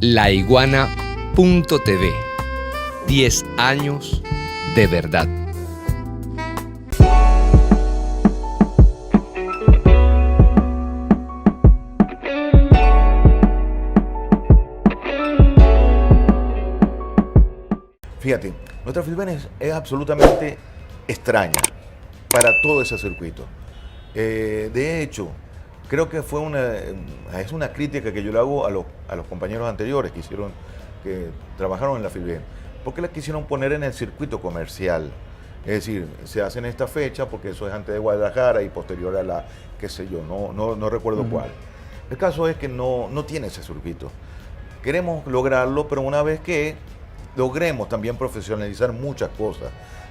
laiguana.tv. 10 años de verdad. Fíjate, nuestra Filben es absolutamente extraña para todo ese circuito. De hecho, creo que es una crítica que yo le hago a los compañeros anteriores que trabajaron en la Filben. ¿Por qué la quisieron poner en el circuito comercial? Es decir, se hace en esta fecha porque eso es antes de Guadalajara y posterior a la, qué sé yo, no recuerdo cuál. El caso es que no tiene ese circuito. Queremos lograrlo, pero una vez que logremos también profesionalizar muchas cosas,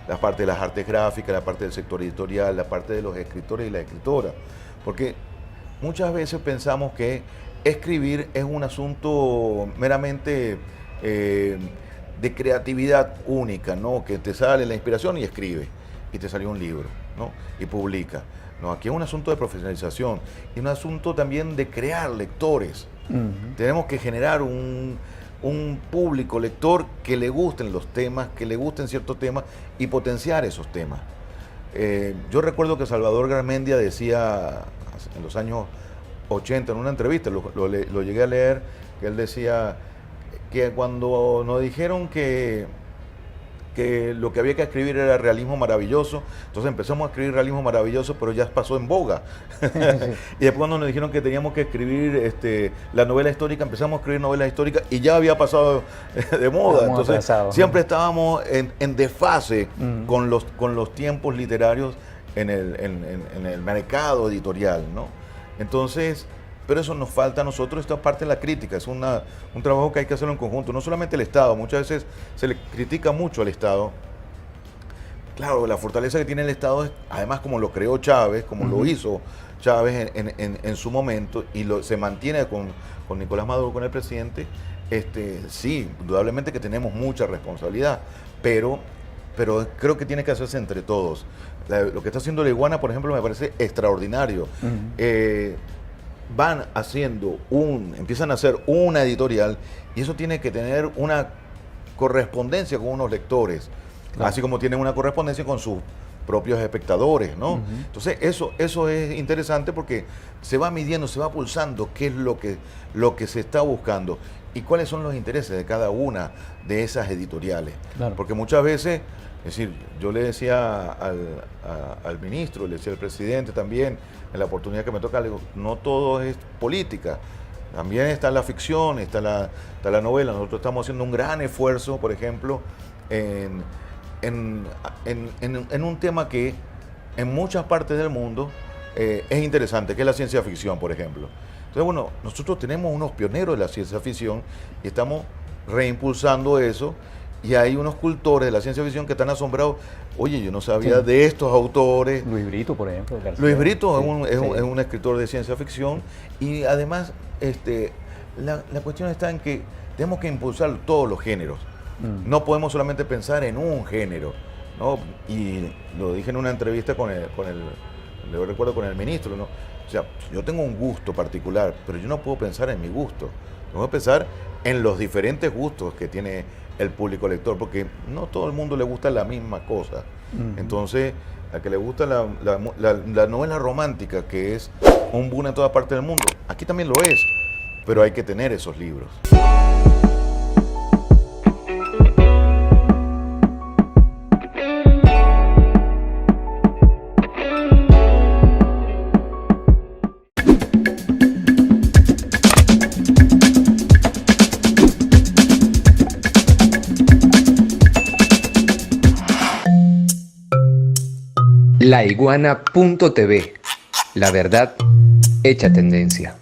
la parte de las artes gráficas, la parte del sector editorial, la parte de los escritores y las escritoras, porque muchas veces pensamos que escribir es un asunto meramente de creatividad única, ¿no? Que te sale la inspiración y escribe, y te salió un libro, ¿no? Y publica. No, aquí es un asunto de profesionalización y un asunto también de crear lectores. Tenemos que generar un público lector que le gusten los temas, que le gusten ciertos temas y potenciar esos temas. Yo recuerdo que Salvador Garmendia decía en los años 80 en una entrevista, lo llegué a leer, que él decía que cuando nos dijeron que lo que había que escribir era realismo maravilloso, entonces empezamos a escribir realismo maravilloso, pero ya pasó en boga. Y después cuando nos dijeron que teníamos que escribir la novela histórica, empezamos a escribir novela histórica y ya había pasado de moda. Entonces siempre estábamos en desfase con los tiempos literarios en el mercado editorial, ¿no? Entonces, pero eso nos falta a nosotros, esta parte de la crítica, es un trabajo que hay que hacerlo en conjunto, no solamente el Estado, muchas veces se le critica mucho al Estado. Claro, la fortaleza que tiene el Estado es, además como lo creó Chávez, como lo hizo Chávez en su momento, y se mantiene con Nicolás Maduro, con el presidente, sí, indudablemente que tenemos mucha responsabilidad, pero creo que tiene que hacerse entre todos. Lo que está haciendo La Iguana, por ejemplo, me parece extraordinario. Empiezan a hacer una editorial y eso tiene que tener una correspondencia con unos lectores, así como tienen una correspondencia con sus propios espectadores, ¿no? Entonces eso es interesante porque se va midiendo, se va pulsando qué es lo que se está buscando y cuáles son los intereses de cada una de esas editoriales. Porque muchas veces, es decir, yo le decía al ministro, le decía al presidente también, en la oportunidad que me toca, le digo, no todo es política, también está la ficción, está la novela. Nosotros estamos haciendo un gran esfuerzo, por ejemplo, en un tema que en muchas partes del mundo es interesante, que es la ciencia ficción, por ejemplo. Entonces, bueno, nosotros tenemos unos pioneros de la ciencia ficción y estamos reimpulsando eso. Y hay unos cultores de la ciencia ficción que están asombrados. Oye, yo no sabía de estos autores. Luis Brito, por ejemplo. Luis Brito es un escritor de ciencia ficción. Y además, la cuestión está en que tenemos que impulsar todos los géneros. No podemos solamente pensar en un género, ¿no? Y lo dije en una entrevista con el ministro, ¿no? O sea, yo tengo un gusto particular, pero yo no puedo pensar en mi gusto. Tengo que pensar en los diferentes gustos que tiene el público lector, porque no todo el mundo le gusta la misma cosa. Entonces, a que le gusta la novela romántica, que es un boom en toda parte del mundo, aquí también lo es, pero hay que tener esos libros. laiguana.tv. La verdad hecha tendencia.